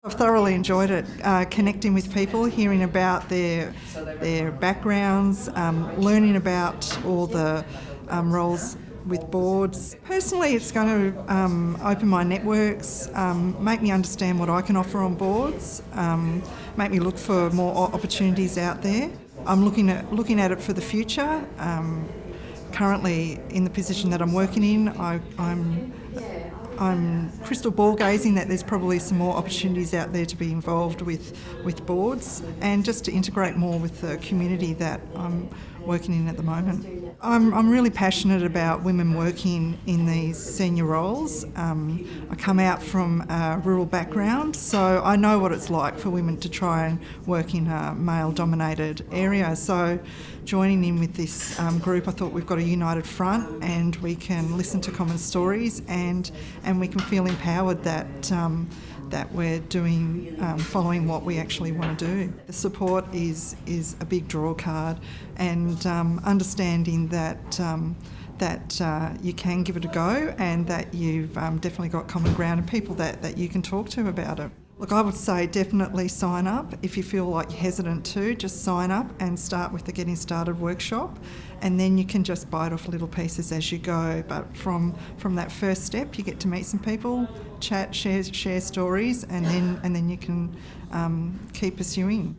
I've thoroughly enjoyed it, connecting with people, hearing about their backgrounds, learning about all the roles with boards. Personally, it's going to open my networks, make me understand what I can offer on boards, make me look for more opportunities out there. I'm looking at it for the future. Currently, in the position that I'm working in, I'm crystal ball gazing that there's probably some more opportunities out there to be involved with boards and just to integrate more with the community that I'm working in at the moment. I'm really passionate about women working in these senior roles. I come out from a rural background, so I know what it's like for women to try and work in a male-dominated area. So joining in with this group, I thought we've got a united front and we can listen to common stories and we can feel empowered that we're doing, following what we actually want to do. The support is a big draw card, and understanding that you can give it a go and that you've definitely got common ground and people that you can talk to about it. Look, I would say definitely sign up. If you feel like you're hesitant to, just sign up and start with the Getting Started workshop, and then you can just bite off little pieces as you go. But from that first step, you get to meet some people, chat, share stories, and then you can keep pursuing.